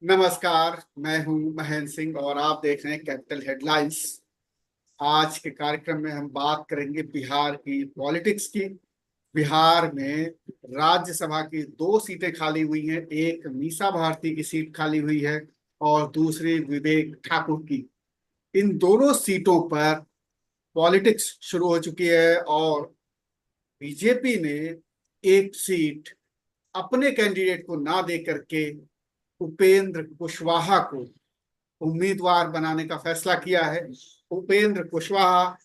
नमस्कार। मैं हूं महेंद्र सिंह और आप देख रहे हैं कैपिटल हेडलाइंस। आज के कार्यक्रम में हम बात करेंगे बिहार की पॉलिटिक्स की। बिहार में राज्यसभा की दो सीटें खाली हुई हैं, एक मीसा भारती की सीट खाली हुई है और दूसरी विवेक ठाकुर की। इन दोनों सीटों पर पॉलिटिक्स शुरू हो चुकी है और बीजेपी ने एक सीट अपने कैंडिडेट को ना दे करके उपेंद्र कुशवाहा को उम्मीदवार बनाने का फैसला किया है। उपेंद्र कुशवाहा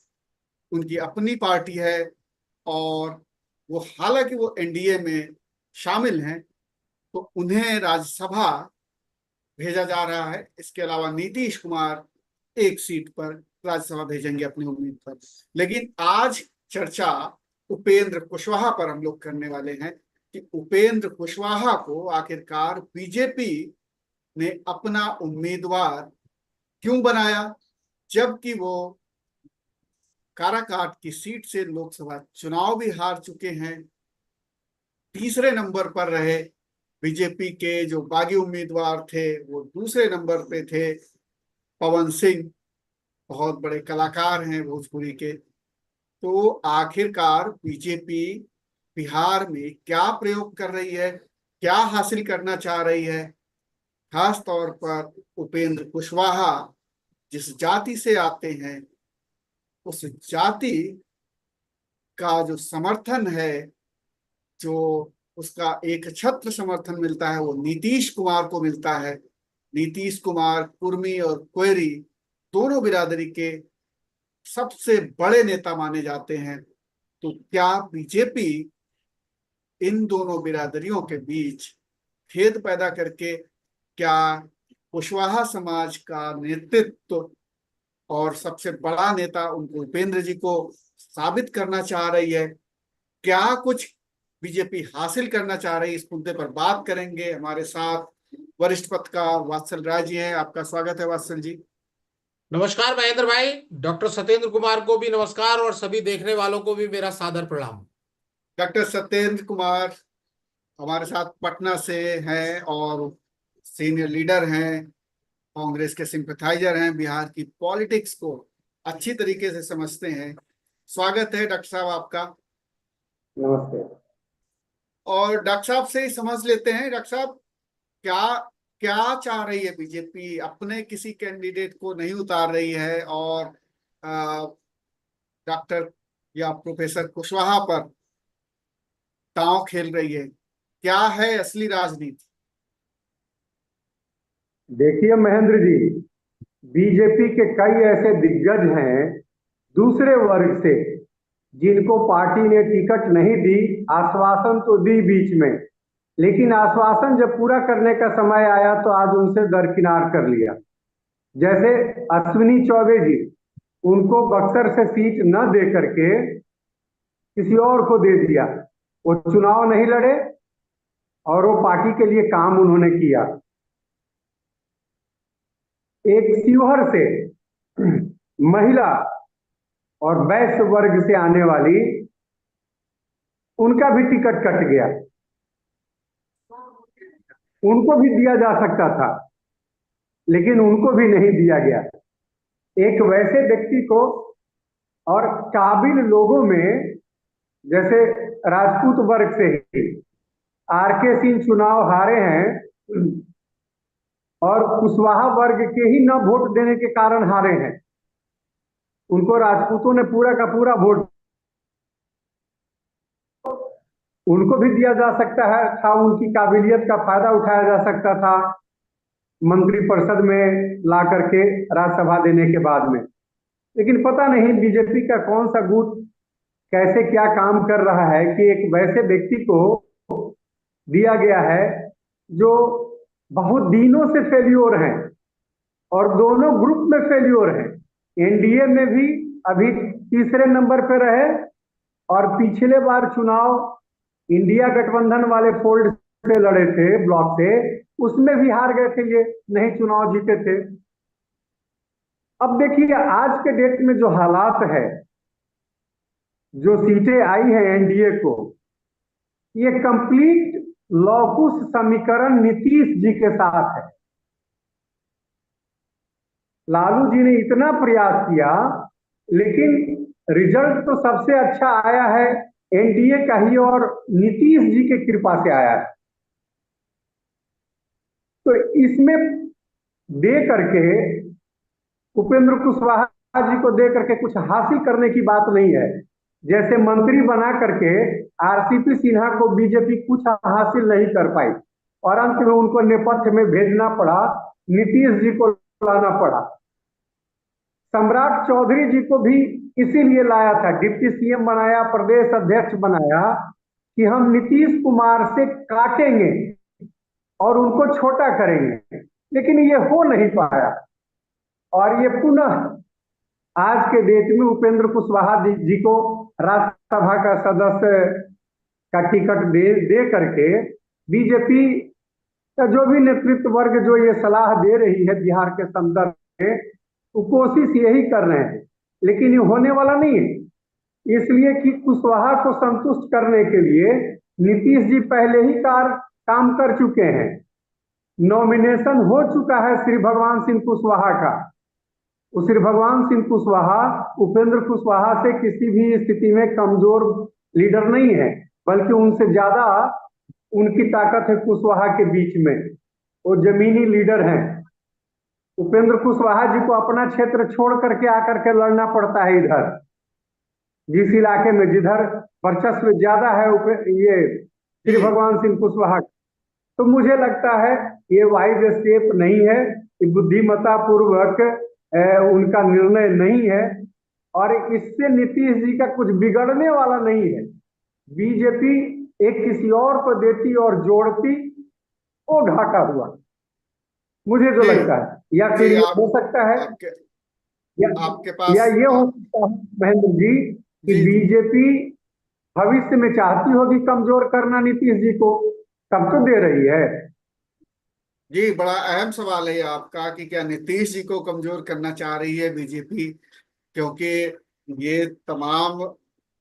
उनकी अपनी पार्टी है और वो हालांकि वो एनडीए में शामिल हैं, तो उन्हें राज्यसभा भेजा जा रहा है। इसके अलावा नीतीश कुमार एक सीट पर राज्यसभा भेजेंगे अपनी उम्मीद पर। लेकिन आज चर्चा उपेंद्र कुशवाहा पर हम लोग करने वाले हैं कि उपेंद्र कुशवाहा को आखिरकार बीजेपी ने अपना उम्मीदवार क्यों बनाया, जबकि वो काराकाट की सीट से लोकसभा चुनाव भी हार चुके हैं। तीसरे नंबर पर रहे। बीजेपी के जो बागी उम्मीदवार थे वो दूसरे नंबर पे थे। पवन सिंह बहुत बड़े कलाकार हैं भोजपुरी के। तो आखिरकार बीजेपी बिहार में क्या प्रयोग कर रही है, क्या हासिल करना चाह रही है। खास तौर पर उपेंद्र कुशवाहा जिस जाति से आते हैं, उस जाति का जो समर्थन है, जो उसका एक छत्र समर्थन मिलता है, वो नीतीश कुमार को मिलता है। नीतीश कुमार कुर्मी और कोयरी दोनों बिरादरी के सबसे बड़े नेता माने जाते हैं। तो क्या बीजेपी इन दोनों बिरादरियों के बीच भेद पैदा करके क्या कुशवाहा समाज का नेतृत्व और सबसे बड़ा नेता उनको उपेंद्र जी को साबित करना चाह रही है, क्या कुछ बीजेपी हासिल करना चाह रही है, इस मुद्दे पर बात करेंगे। हमारे साथ वरिष्ठ पत्रकार वात्सल राय जी हैं। आपका स्वागत है वात्सल जी। नमस्कार महेंद्र भाई। डॉक्टर सत्येंद्र कुमार को भी नमस्कार और सभी देखने वालों को भी मेरा सादर प्रणाम। डॉक्टर सत्येंद्र कुमार हमारे साथ पटना से हैं और सीनियर लीडर हैं, कांग्रेस के सिंपथाइजर हैं, बिहार की पॉलिटिक्स को अच्छी तरीके से समझते हैं। स्वागत है डॉक्टर साहब आपका। नमस्ते। और डॉक्टर साहब से ही समझ लेते हैं। डॉक्टर साहब, क्या क्या चाह रही है बीजेपी? अपने किसी कैंडिडेट को नहीं उतार रही है और डॉक्टर या प्रोफेसर कुशवाहा पर दांव खेल रही है। क्या है असली राजनीति? देखिए महेंद्र जी, बीजेपी के कई ऐसे दिग्गज हैं दूसरे वर्ग से जिनको पार्टी ने टिकट नहीं दी। आश्वासन तो दी बीच में, लेकिन आश्वासन जब पूरा करने का समय आया तो आज उनसे दरकिनार कर लिया। जैसे अश्विनी चौबे जी, उनको बक्सर से सीट न दे करके किसी और को दे दिया। वो चुनाव नहीं लड़े और वो पार्टी के लिए काम उन्होंने किया। एक शिवहर से महिला और वैश्य वर्ग से आने वाली, उनका भी टिकट कट गया। उनको भी दिया जा सकता था, लेकिन उनको भी नहीं दिया गया। एक वैसे व्यक्ति को, और काबिल लोगों में जैसे राजपूत वर्ग से ही आरके सिंह चुनाव हारे हैं और कुशवाहा वर्ग के ही न वोट देने के कारण हारे हैं। उनको राजपूतों ने पूरा का पूरा वोट, उनको भी दिया जा सकता है था। उनकी काबिलियत का फायदा उठाया जा सकता था मंत्रिपरिषद में ला करके राज्यसभा देने के बाद में। लेकिन पता नहीं बीजेपी का कौन सा गुट कैसे क्या काम कर रहा है कि एक वैसे व्यक्ति को दिया गया है जो बहुत दिनों से फेल्योर हैं और दोनों ग्रुप में फेल्योर हैं। एनडीए में भी अभी तीसरे नंबर पे रहे और पिछले बार चुनाव इंडिया गठबंधन वाले फोल्ड से लड़े थे, ब्लॉक से, उसमें भी हार गए थे, ये नहीं चुनाव जीते थे। अब देखिए आज के डेट में जो हालात है, जो सीटें आई है एनडीए को, ये कंप्लीट लौकुश समीकरण नीतीश जी के साथ है। लालू जी ने इतना प्रयास किया, लेकिन रिजल्ट तो सबसे अच्छा आया है एनडीए का ही, और नीतीश जी की कृपा से आया है। तो इसमें दे करके उपेंद्र कुशवाहा जी को दे करके कुछ हासिल करने की बात नहीं है। जैसे मंत्री बना करके आरसीपी सिन्हा को बीजेपी कुछ हासिल नहीं कर पाई, और अंत में उनको नेपथ्य में भेजना पड़ा, नीतीश जी को लाना पड़ा। सम्राट चौधरी जी को भी इसीलिए लाया था, डिप्टी सीएम बनाया, प्रदेश अध्यक्ष बनाया, कि हम नीतीश कुमार से काटेंगे और उनको छोटा करेंगे, लेकिन ये हो नहीं पाया। और ये पुनः आज के डेट में उपेंद्र कुशवाहा जी को राज्यसभा का सदस्य का टिकट दे करके बीजेपी का जो भी नेतृत्व वर्ग जो ये सलाह दे रही है बिहार के संदर्भ में, वो कोशिश यही कर रहे हैं, लेकिन ये होने वाला नहीं है। इसलिए कि कुशवाहा को संतुष्ट करने के लिए नीतीश जी पहले ही काम कर चुके हैं। नॉमिनेशन हो चुका है श्री भगवान सिंह कुशवाहा का। श्री भगवान सिंह कुशवाहा उपेंद्र कुशवाहा से किसी भी स्थिति में कमजोर लीडर नहीं है, बल्कि उनसे ज्यादा उनकी ताकत है कुशवाहा के बीच में। वो जमीनी लीडर हैं। उपेंद्र कुशवाहा जी को अपना क्षेत्र छोड़ करके आकर के लड़ना पड़ता है इधर, जिस इलाके में जिधर वर्चस्व ज्यादा है ये श्री भगवान सिंह कुशवाहा। तो मुझे लगता है ये वाइज स्टेप नहीं है, ये बुद्धिमत्ता पूर्वक उनका निर्णय नहीं है, और इससे नीतीश जी का कुछ बिगड़ने वाला नहीं है। बीजेपी एक किसी और को देती और जोड़ती, वो घाटा हुआ, मुझे जो लगता है। या फिर ये हो सकता है, आपके पास या ये हो सकता है महेंद्र जी कि बीजेपी भविष्य में चाहती होगी कमजोर करना नीतीश जी को, तब तो दे रही है। जी, बड़ा अहम सवाल है आपका कि क्या नीतीश जी को कमजोर करना चाह रही है बीजेपी, क्योंकि ये तमाम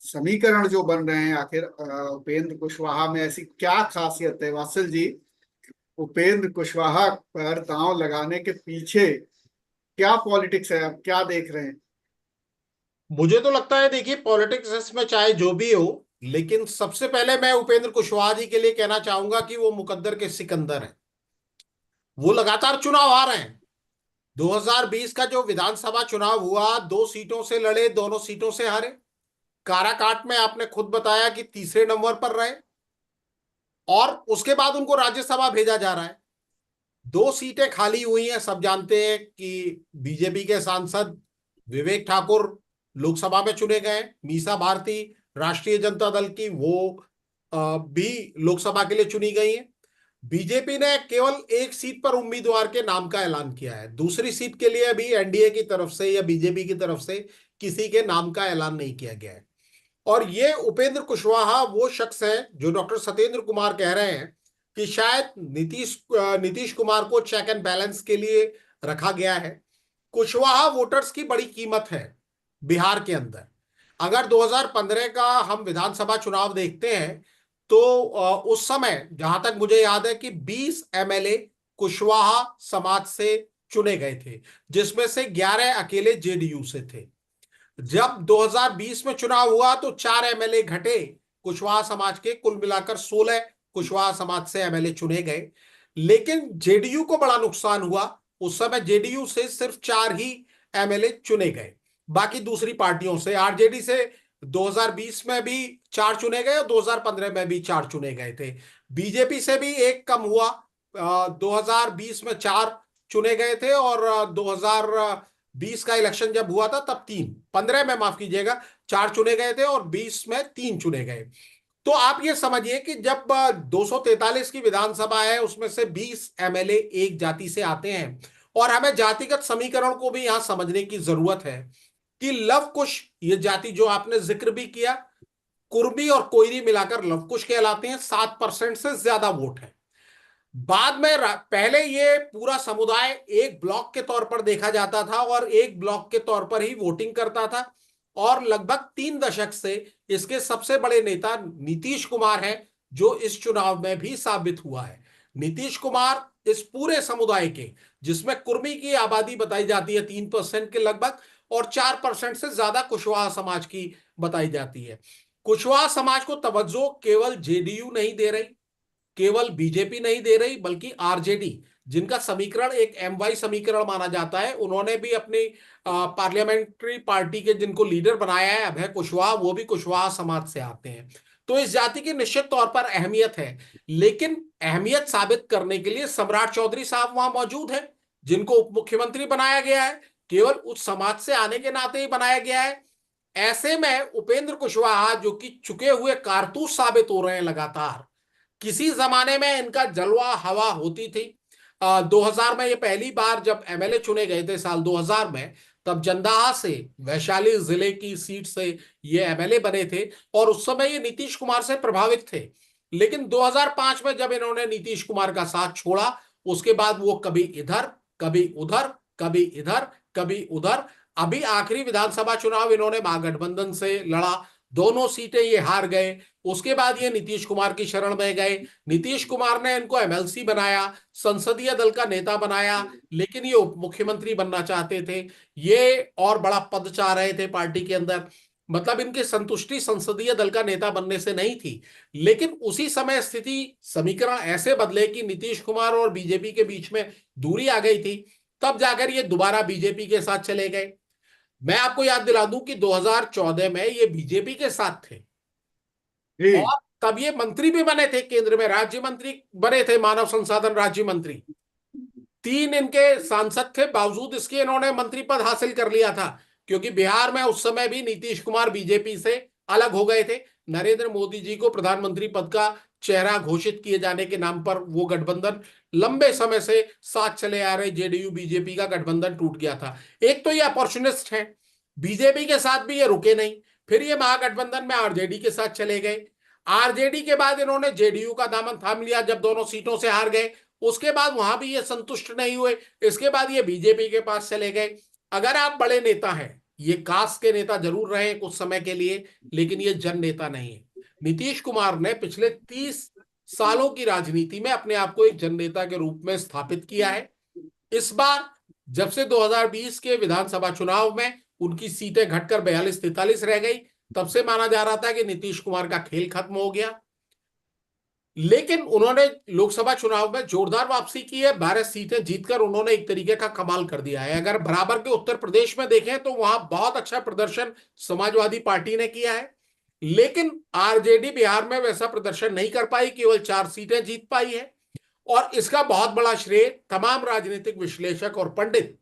समीकरण जो बन रहे हैं, आखिर उपेंद्र कुशवाहा में ऐसी क्या खासियत है वासिल जी, उपेंद्र कुशवाहा पर दांव लगाने के पीछे क्या पॉलिटिक्स है, आप क्या देख रहे हैं? मुझे तो लगता है, देखिए, पॉलिटिक्स इसमें चाहे जो भी हो, लेकिन सबसे पहले मैं उपेंद्र कुशवाहा जी के लिए कहना चाहूंगा कि वो मुकद्दर के सिकंदर हैं। वो लगातार चुनाव हार रहे हैं। 2020 का जो विधानसभा चुनाव हुआ, 2 सीटों से लड़े, दोनों सीटों से हारे। काराकाट में आपने खुद बताया कि तीसरे नंबर पर रहे, और उसके बाद उनको राज्यसभा भेजा जा रहा है। 2 सीटें खाली हुई हैं। सब जानते हैं कि बीजेपी के सांसद विवेक ठाकुर लोकसभा में चुने गए। मीसा भारती राष्ट्रीय जनता दल की, वो भी लोकसभा के लिए चुनी गई है। बीजेपी ने केवल 1 सीट पर उम्मीदवार के नाम का ऐलान किया है। दूसरी सीट के लिए अभी एनडीए की तरफ से या बीजेपी की तरफ से किसी के नाम का ऐलान नहीं किया गया है। और ये उपेंद्र कुशवाहा वो शख्स है जो डॉक्टर सत्येंद्र कुमार कह रहे हैं कि शायद नीतीश कुमार को चेक एंड बैलेंस के लिए रखा गया है। कुशवाहा वोटर्स की बड़ी कीमत है बिहार के अंदर। अगर 2015 का हम विधानसभा चुनाव देखते हैं तो उस समय जहां तक मुझे याद है कि 20 एमएलए कुशवाहा समाज से चुने गए थे, जिसमें से 11 अकेले जेडीयू से थे। जब 2020 में चुनाव हुआ तो 4 एमएलए घटे कुशवाहा समाज के, कुल मिलाकर 16 कुशवाहा समाज से एमएलए चुने गए। लेकिन जेडीयू को बड़ा नुकसान हुआ। उस समय जेडीयू से सिर्फ 4 ही एमएलए चुने गए, बाकी दूसरी पार्टियों से, आरजेडी से 2020 में भी 4 चुने गए और 2015 में भी 4 चुने गए थे। बीजेपी से भी 1 कम हुआ। 2020 में 4 चुने गए थे, और 2020 का इलेक्शन जब हुआ था तब 3, 15 में माफ कीजिएगा, 4 चुने गए थे और 20 में 3 चुने गए। तो आप ये समझिए कि जब 243 की विधानसभा है, उसमें से 20 एमएलए एक जाति से आते हैं। और हमें जातिगत समीकरण को भी यहां समझने की जरूरत है कि लव कुश, ये जाति जो आपने जिक्र भी किया, कुर्मी और कोयरी मिलाकर लव कुश कहलाते हैं। 7% से ज्यादा वोट है। बाद में पहले ये पूरा समुदाय एक ब्लॉक के तौर पर देखा जाता था और एक ब्लॉक के तौर पर ही वोटिंग करता था। और लगभग 3 दशक से इसके सबसे बड़े नेता नीतीश कुमार हैं, जो इस चुनाव में भी साबित हुआ है। नीतीश कुमार इस पूरे समुदाय के, जिसमें कुर्मी की आबादी बताई जाती है 3% के लगभग, और 4% से ज्यादा कुशवाहा समाज की बताई जाती है। कुशवाहा समाज को तवज्जो केवल जेडीयू नहीं दे रही, केवल बीजेपी नहीं दे रही, बल्कि आरजेडी, जिनका समीकरण एक एमवाई समीकरण माना जाता है, उन्होंने भी अपनी पार्लियामेंट्री पार्टी के जिनको लीडर बनाया है अभय कुशवाहा, वो भी कुशवाहा समाज से आते हैं। तो इस जाति की निश्चित तौर पर अहमियत है, लेकिन अहमियत साबित करने के लिए सम्राट चौधरी साहब वहां मौजूद है, जिनको उप मुख्यमंत्री बनाया गया है, केवल उस समाज से आने के नाते ही बनाया गया है। ऐसे में उपेंद्र कुशवाहा, जो कि चुके हुए कारतूस साबित हो रहे हैं लगातार, किसी जमाने में इनका जलवा हवा होती थी। 2000 में ये पहली बार जब एमएलए चुने गए थे साल 2000 में, तब जंदाहा से, वैशाली जिले की सीट से ये एमएलए बने थे, और उस समय ये नीतीश कुमार से प्रभावित थे। लेकिन 2005 में जब इन्होंने नीतीश कुमार का साथ छोड़ा, उसके बाद वो कभी इधर, कभी उधर, कभी इधर, कभी उधर। अभी आखिरी विधानसभा चुनाव इन्होंने महागठबंधन से लड़ा, दोनों सीटें ये हार गए। उसके बाद ये नीतीश कुमार की शरण में गए, नीतीश कुमार ने इनको एमएलसी बनाया, संसदीय दल का नेता बनाया, लेकिन ये उप मुख्यमंत्री बनना चाहते थे, ये और बड़ा पद चाह रहे थे पार्टी के अंदर। मतलब इनकी संतुष्टि संसदीय दल का नेता बनने से नहीं थी। लेकिन उसी समय स्थिति समीकरण ऐसे बदले कि नीतीश कुमार और बीजेपी के बीच में दूरी आ गई थी, तब जाकर ये दोबारा बीजेपी के साथ चले गए। मैं आपको याद दिला दूं कि 2014 में ये बीजेपी के साथ थे, जी और तब ये मंत्री भी बने थे, केंद्र में राज्य मंत्री बने थे, मानव संसाधन राज्य मंत्री। 3 इनके सांसद थे, बावजूद इसके इन्होंने मंत्री पद हासिल कर लिया था, क्योंकि बिहार में उस समय भी नीतीश कुमार बीजेपी से अलग हो गए थे। नरेंद्र मोदी जी को प्रधानमंत्री पद का चेहरा घोषित किए जाने के नाम पर वो गठबंधन लंबे समय से साथ चले आ रहे जेडीयू बीजेपी का गठबंधन टूट गया था। एक तो ये अपॉर्चुनिस्ट है, बीजेपी के साथ भी ये रुके नहीं, फिर ये महागठबंधन में आरजेडी के साथ चले गए। आरजेडी के बाद इन्होंने जेडीयू का दामन थाम लिया जब दोनों सीटों से हार गए, उसके बाद वहां भी ये संतुष्ट नहीं हुए, इसके बाद ये बीजेपी के पास चले गए। अगर आप बड़े नेता हैं, ये कास्ट के नेता जरूर रहे कुछ समय के लिए, लेकिन ये जन नेता नहीं है। नीतीश कुमार ने पिछले 30 सालों की राजनीति में अपने आप को एक जन नेता के रूप में स्थापित किया है। इस बार जब से 2020 के विधानसभा चुनाव में उनकी सीटें घटकर 42-43 रह गई, तब से माना जा रहा था कि नीतीश कुमार का खेल खत्म हो गया। लेकिन उन्होंने लोकसभा चुनाव में जोरदार वापसी की है, 12 सीटें जीतकर उन्होंने एक तरीके का कमाल कर दिया है। अगर बराबर के उत्तर प्रदेश में देखें तो वहां बहुत अच्छा प्रदर्शन समाजवादी पार्टी ने किया है, लेकिन आरजेडी बिहार में वैसा प्रदर्शन नहीं कर पाई, केवल 4 सीटें जीत पाई है। और इसका बहुत बड़ा श्रेय तमाम राजनीतिक विश्लेषक और पंडित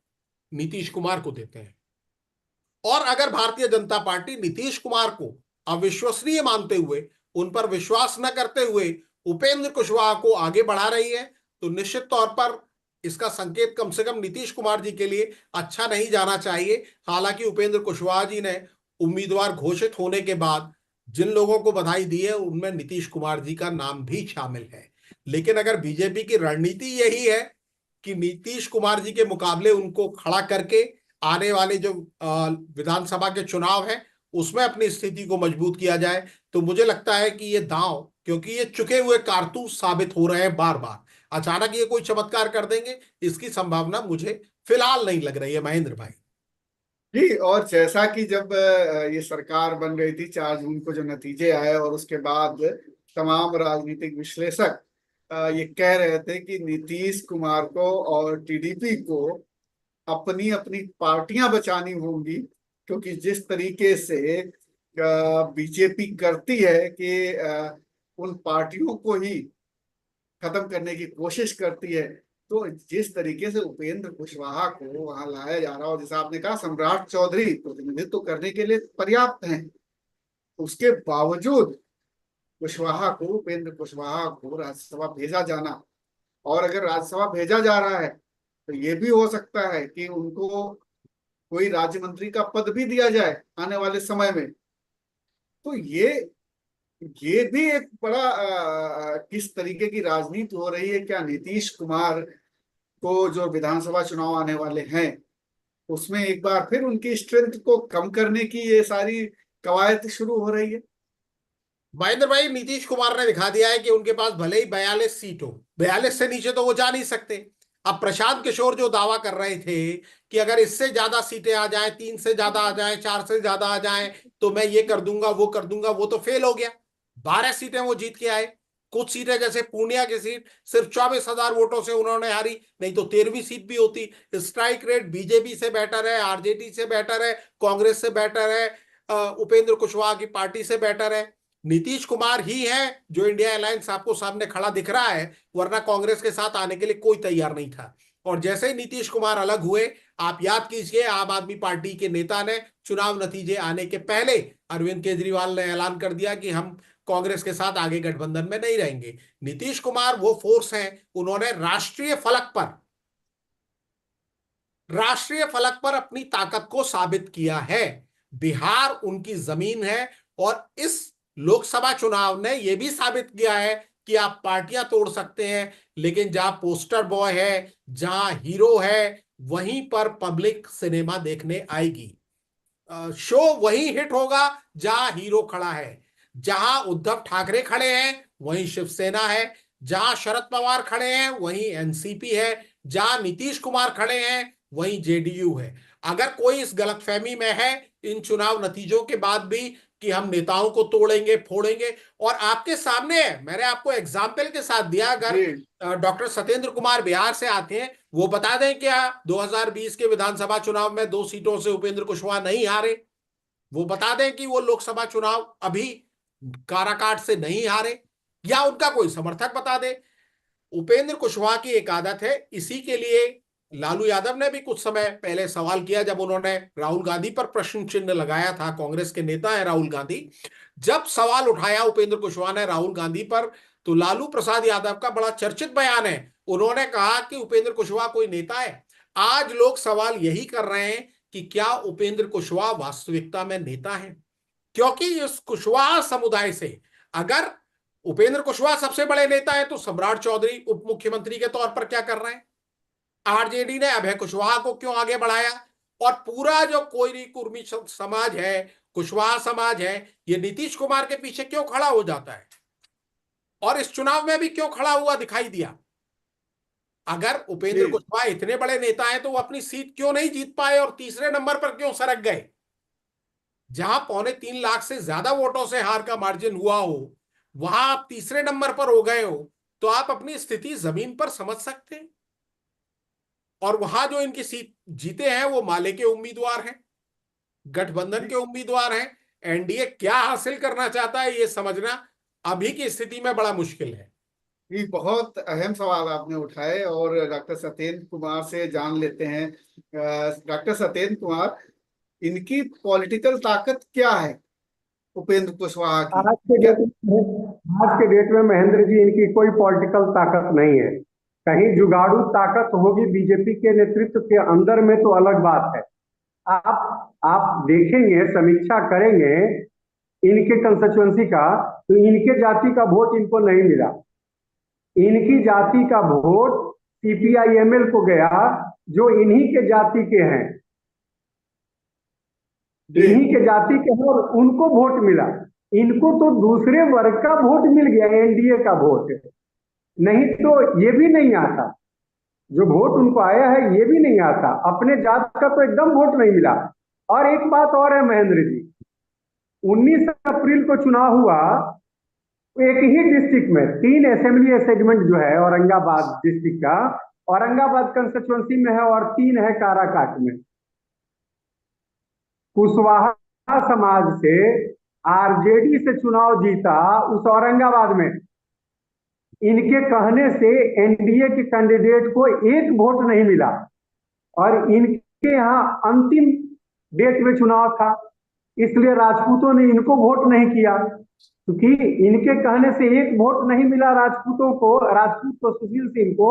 नीतीश कुमार को देते हैं। और अगर भारतीय जनता पार्टी नीतीश कुमार को अविश्वसनीय मानते हुए, उन पर विश्वास न करते हुए उपेंद्र कुशवाहा को आगे बढ़ा रही है, तो निश्चित तौर पर इसका संकेत कम से कम नीतीश कुमार जी के लिए अच्छा नहीं जाना चाहिए। हालांकि उपेंद्र कुशवाहा जी ने उम्मीदवार घोषित होने के बाद जिन लोगों को बधाई दी है, उनमें नीतीश कुमार जी का नाम भी शामिल है। लेकिन अगर बीजेपी की रणनीति यही है कि नीतीश कुमार जी के मुकाबले उनको खड़ा करके आने वाले जो विधानसभा के चुनाव है उसमें अपनी स्थिति को मजबूत किया जाए, तो मुझे लगता है कि ये दांव, क्योंकि ये चुके हुए कारतूस साबित हो रहे हैं बार बार, अचानक ये कोई चमत्कार कर देंगे, इसकी संभावना मुझे फिलहाल नहीं लग रही है महेंद्र भाई। जी, और जैसा कि जब ये सरकार बन गई थी 4 जून को, जो नतीजे आए और उसके बाद तमाम राजनीतिक विश्लेषक ये कह रहे थे कि नीतीश कुमार को और टीडीपी को अपनी अपनी पार्टियां बचानी होंगी, क्योंकि जिस तरीके से बीजेपी करती है कि उन पार्टियों को ही खत्म करने की कोशिश करती है, तो जिस तरीके से उपेंद्र कुशवाहा को वहां लाया जा रहा हो, जैसा आपने कहा सम्राट चौधरी प्रतिनिधित्व करने के लिए पर्याप्त हैं, उसके बावजूद कुशवाहा को, उपेंद्र कुशवाहा को राज्यसभा भेजा जाना, और अगर राज्यसभा भेजा जा रहा है तो ये भी हो सकता है कि उनको कोई राज्य मंत्री का पद भी दिया जाए आने वाले समय में। तो ये भी एक बड़ा किस तरीके की राजनीति हो रही है। क्या नीतीश कुमार को जो विधानसभा चुनाव आने वाले हैं उसमें एक बार फिर उनकी स्ट्रेंथ को कम करने की ये सारी कवायद शुरू हो रही है? महेंद्र भाई, नीतीश कुमार ने दिखा दिया है कि उनके पास भले ही 42 सीट हो, 42 से नीचे तो वो जा नहीं सकते। अब प्रशांत किशोर जो दावा कर रहे थे कि अगर इससे ज्यादा सीटें आ जाएं, 3 से ज्यादा आ जाएं, 4 से ज्यादा आ जाएं, तो मैं ये कर दूंगा वो कर दूंगा, वो तो फेल हो गया। 12 सीटें वो जीत के आए। कुछ सीटें जैसे पूर्णिया की सीट सिर्फ 24,000 वोटों से उन्होंने हारी, नहीं तो 13वीं सीट भी होती। स्ट्राइक रेट बीजेपी से बेटर है, आरजेडी से बेटर है, कांग्रेस से बेटर है, उपेंद्र कुशवाहा की पार्टी से बेटर है। नीतीश कुमार ही है जो इंडिया अलायंस आपको सामने खड़ा दिख रहा है, वरना कांग्रेस के साथ आने के लिए कोई तैयार नहीं था। और जैसे ही नीतीश कुमार अलग हुए, आप याद कीजिए, आम आदमी पार्टी के नेता ने चुनाव नतीजे आने के पहले अरविंद केजरीवाल ने ऐलान कर दिया कि हम कांग्रेस के साथ आगे गठबंधन में नहीं रहेंगे। नीतीश कुमार वो फोर्स हैं, उन्होंने राष्ट्रीय फलक पर अपनी ताकत को साबित किया है। बिहार उनकी जमीन है, और इस लोकसभा चुनाव ने यह भी साबित किया है कि आप पार्टियां तोड़ सकते हैं, लेकिन जहां पोस्टर बॉय है, जहां हीरो है, वहीं पर पब्लिक सिनेमा देखने आएगी। शो वहीं हिट होगा जहां हीरो खड़ा है। जहां उद्धव ठाकरे खड़े हैं वहीं शिवसेना है, जहां शरद पवार खड़े हैं वहीं एनसीपी है, जहां नीतीश कुमार खड़े हैं वहीं जेडीयू है। अगर कोई इस गलतफहमी में है इन चुनाव नतीजों के बाद भी कि हम नेताओं को तोड़ेंगे फोड़ेंगे, और आपके सामने है, मैंने आपको एग्जाम्पल के साथ दिया। अगर डॉक्टर सत्येंद्र कुमार बिहार से आते हैं, वो बता दें क्या 2020 के विधानसभा चुनाव में 2 सीटों से उपेंद्र कुशवाहा नहीं हारे? वो बता दें कि वो लोकसभा चुनाव अभी काराकाट से नहीं हारे, या उनका कोई समर्थक बता दे। उपेंद्र कुशवाहा की एक आदत है, इसी के लिए लालू यादव ने भी कुछ समय पहले सवाल किया जब उन्होंने राहुल गांधी पर प्रश्न चिन्ह लगाया था। कांग्रेस के नेता है राहुल गांधी। जब सवाल उठाया उपेंद्र कुशवाहा ने राहुल गांधी पर, तो लालू प्रसाद यादव का बड़ा चर्चित बयान है। उन्होंने कहा कि उपेंद्र कुशवाहा कोई नेता है। आज लोग सवाल यही कर रहे हैं कि क्या उपेंद्र कुशवाहा वास्तविकता में नेता है, क्योंकि इस कुशवाहा समुदाय से, अगर उपेंद्र कुशवाहा सबसे बड़े नेता है, तो सम्राट चौधरी उप मुख्यमंत्री के तौर पर क्या कर रहे हैं? आरजेडी ने अभय कुशवाहा को क्यों आगे बढ़ाया? और पूरा जो कोयरी कुर्मी समाज है, कुशवाहा समाज है, ये नीतीश कुमार के पीछे क्यों खड़ा हो जाता है? और इस चुनाव में भी क्यों खड़ा हुआ दिखाई दिया? अगर उपेंद्र कुशवाहा इतने बड़े नेता हैं, तो वो अपनी सीट क्यों नहीं जीत पाए और तीसरे नंबर पर क्यों सरक गए? जहां 3.25 लाख से ज्यादा वोटों से हार का मार्जिन हुआ हो, वहां आप तीसरे नंबर पर हो गए हो, तो आप अपनी स्थिति जमीन पर समझ सकते हैं। और वहां जो इनकी सीट जीते हैं वो माले के उम्मीदवार हैं, गठबंधन के उम्मीदवार हैं। एनडीए क्या हासिल करना चाहता है ये समझना अभी की स्थिति में बड़ा मुश्किल है। ये बहुत अहम सवाल आपने उठाए, और डॉक्टर सत्येंद्र कुमार से जान लेते हैं। डॉक्टर सत्येंद्र कुमार, इनकी पॉलिटिकल ताकत क्या है उपेंद्र कुशवाहा की? क्या आज के डेट में महेंद्र जी, इनकी कोई पॉलिटिकल ताकत नहीं है। कहीं जुगाड़ू ताकत होगी बीजेपी के नेतृत्व के अंदर में तो अलग बात है। आप देखेंगे, समीक्षा करेंगे इनके कंस्टिट्यूएंसी का, तो इनके जाति का वोट इनको नहीं मिला। इनकी जाति का वोट सीपीआईएमएल को गया, जो इन्हीं के जाति के हैं, इन्हीं के जाति के हैं, और उनको वोट मिला। इनको तो दूसरे वर्ग का वोट मिल गया, एनडीए का वोट। नहीं तो ये भी नहीं आता, जो वोट उनको आया है ये भी नहीं आता। अपने जात का तो एकदम वोट नहीं मिला। और एक बात और है महेंद्र जी, 19 अप्रैल को चुनाव हुआ, एक ही डिस्ट्रिक्ट में 3 असेंबली सेगमेंट जो है औरंगाबाद डिस्ट्रिक्ट का, औरंगाबाद कंस्टिट्यूएंसी में है, और 3 है काराकाट में। कुशवाहा समाज से आरजेडी से चुनाव जीता उस औरंगाबाद में। इनके कहने से एनडीए के कैंडिडेट को एक वोट नहीं मिला, और इनके यहाँ अंतिम डेट में चुनाव था, इसलिए राजपूतों ने इनको वोट नहीं किया। क्योंकि इनके कहने से एक वोट नहीं मिला राजपूतों को, राजपूत को, सुशील सिंह को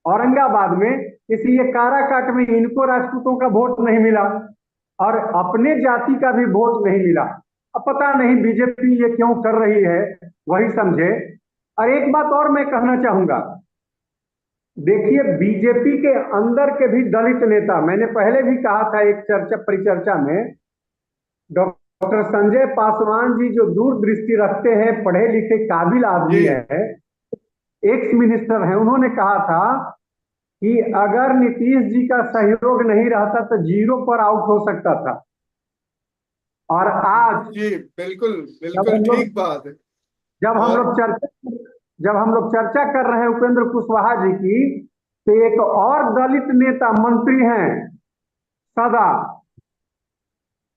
औरंगाबाद में, इसलिए काराकाट में इनको राजपूतों का वोट नहीं मिला, और अपने जाति का भी वोट नहीं मिला। अब पता नहीं बीजेपी ये क्यों कर रही है, वही समझे। और एक बात और मैं कहना चाहूंगा, देखिए बीजेपी के अंदर के भी दलित नेता, मैंने पहले भी कहा था एक चर्चा परिचर्चा में, डॉक्टर डॉक्टर संजय पासवान जी जो दूरदृष्टि रखते हैं, पढ़े लिखे काबिल आदमी जी है, एक्स मिनिस्टर है, उन्होंने कहा था कि अगर नीतीश जी का सहयोग नहीं रहता तो 0 पर आउट हो सकता था। और आज जी, बिल्कुल जब बिल्कुल हम लोग ठीक बात है। जब हम और लोग चर्चा जब हम लोग चर्चा कर रहे हैं उपेंद्र कुशवाहा जी की, तो एक और दलित नेता मंत्री हैं सदा,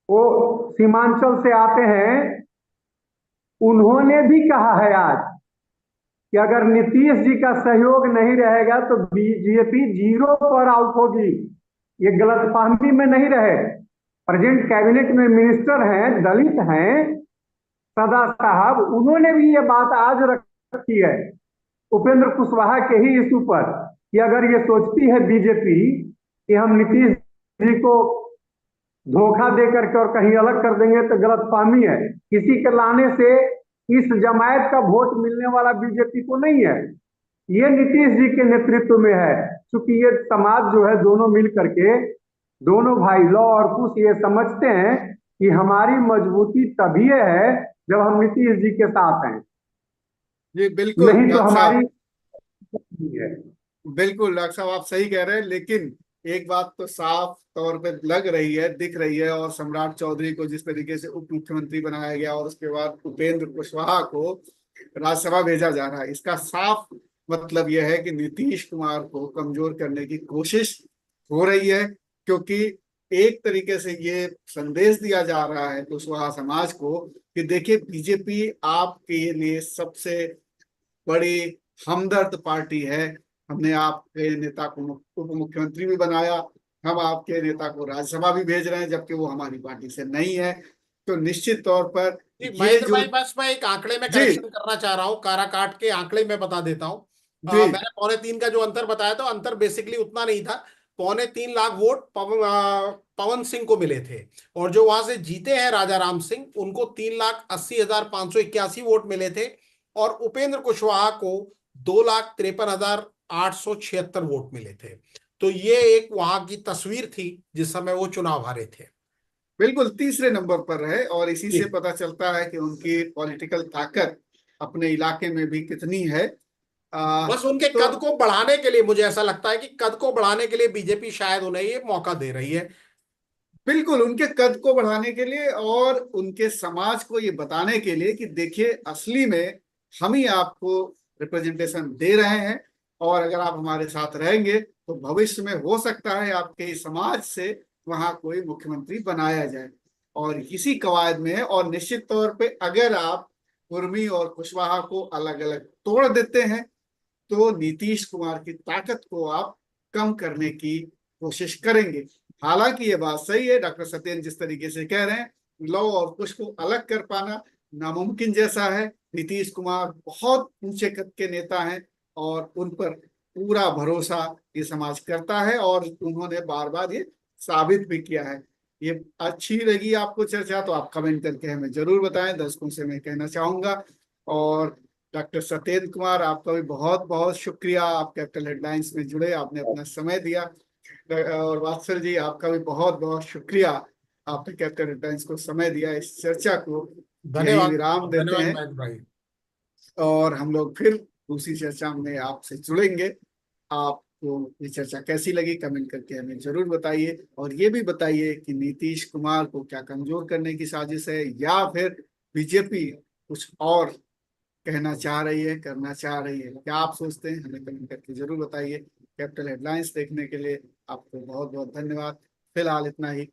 वो सीमांचल से आते हैं, उन्होंने भी कहा है आज कि अगर नीतीश जी का सहयोग नहीं रहेगा तो बीजेपी 0 पर आउट होगी। ये गलतफहमी में नहीं रहे। प्रेजेंट कैबिनेट में मिनिस्टर हैं, दलित हैं, सदा साहब, उन्होंने भी ये बात आज रखी है उपेंद्र कुशवाहा के ही इशू पर कि अगर ये सोचती है बीजेपी कि हम नीतीश जी को धोखा दे करके और कहीं अलग कर देंगे तो गलतफहमी है। किसी के लाने से इस जमायत का वोट मिलने वाला बीजेपी को नहीं है, ये नीतीश जी के नेतृत्व में है। क्योंकि ये समाज जो है दोनों मिल करके, दोनों भाई लौ और कुश ये समझते हैं कि हमारी मजबूती तभी है जब हम नीतीश जी के साथ हैं, जी बिल्कुल नहीं तो डॉक्टर हमारी साहब, नहीं है। बिल्कुल डॉक्टर साहब आप सही कह रहे हैं। लेकिन एक बात तो साफ तौर पे लग रही है, दिख रही है, और सम्राट चौधरी को जिस तरीके से उप मुख्यमंत्री बनाया गया और उसके बाद उपेंद्र कुशवाहा को राज्यसभा भेजा जा रहा है, इसका साफ मतलब यह है कि नीतीश कुमार को कमजोर करने की कोशिश हो रही है। क्योंकि एक तरीके से ये संदेश दिया जा रहा है कुशवाहा समाज को कि देखिए, बीजेपी आपके लिए सबसे बड़ी हमदर्द पार्टी है। हमने आपके नेता को उप मुख्यमंत्री भी बनाया, हम आपके नेता को राज्यसभा भी भेज रहे हैं, जबकि वो हमारी पार्टी से नहीं है। तो निश्चित तौर पर जी ये महेंद्र जो, भाई, बस मैं एक आंकड़े में जी करेक्शन करना चाह रहा हूँ, काराकाट के आंकड़े में बता देता हूँ। जी मैंने 3.25 का जो अंतर बताया था, अंतर बेसिकली उतना नहीं था। 3.25 लाख वोट पवन सिंह को मिले थे, और जो वहां से जीते हैं राजा राम सिंह, उनको 3,80,581 वोट मिले थे, और उपेंद्र कुशवाहा को 2,53,876 वोट मिले थे। तो ये एक वहां की तस्वीर थी जिस समय वो चुनाव हारे थे। बिल्कुल तीसरे नंबर पर रहे। और इसी जी। से पता चलता है कि उनकी पॉलिटिकल ताकत अपने इलाके में भी कितनी है। बस उनके कद तो को बढ़ाने के लिए, मुझे ऐसा लगता है कि कद को बढ़ाने के लिए बीजेपी शायद उन्हें ये मौका दे रही है। बिल्कुल उनके कद को बढ़ाने के लिए और उनके समाज को ये बताने के लिए कि देखिए, असली में हम ही आपको रिप्रेजेंटेशन दे रहे हैं, और अगर आप हमारे साथ रहेंगे तो भविष्य में हो सकता है आपके इस समाज से वहां कोई मुख्यमंत्री बनाया जाए। और इसी कवायद में है। और निश्चित तौर पे अगर आप कुर्मी और कुशवाहा को अलग अलग तोड़ देते हैं तो नीतीश कुमार की ताकत को आप कम करने की कोशिश करेंगे। हालांकि ये बात सही है, डॉक्टर सत्येंद्र जिस तरीके से कह रहे हैं, लौ और कुश को अलग कर पाना नामुमकिन जैसा है। नीतीश कुमार बहुत ऊंचे कद के नेता हैं और उन पर पूरा भरोसा ये समाज करता है, और उन्होंने बार बार ये साबित भी किया है। ये अच्छी लगी आपको चर्चा तो आप कमेंट करके हमें जरूर बताएं, दर्शकों से मैं कहना चाहूंगा। और डॉक्टर सत्येंद्र कुमार, आपका भी बहुत बहुत शुक्रिया, आप कैपिटल हेडलाइंस में जुड़े, आपने अपना समय दिया। और वात्सल जी, आपका भी बहुत बहुत शुक्रिया, आपने कैपिटल हेडलाइंस को समय दिया। इस चर्चा को यही धन्यवाद। विराम देते धन्यवाद हैं, महेंद्र भाई। और हम लोग फिर दूसरी चर्चा में आपसे जुड़ेंगे। आपको ये चर्चा कैसी लगी कमेंट करके हमें जरूर बताइए, और ये भी बताइए कि नीतीश कुमार को क्या कमजोर करने की साजिश है, या फिर बीजेपी कुछ और कहना चाह रही है, करना चाह रही है। क्या आप सोचते हैं, हमें कमेंट करके जरूर बताइए। कैपिटल हेडलाइंस देखने के लिए आपको बहुत बहुत धन्यवाद। फिलहाल इतना ही।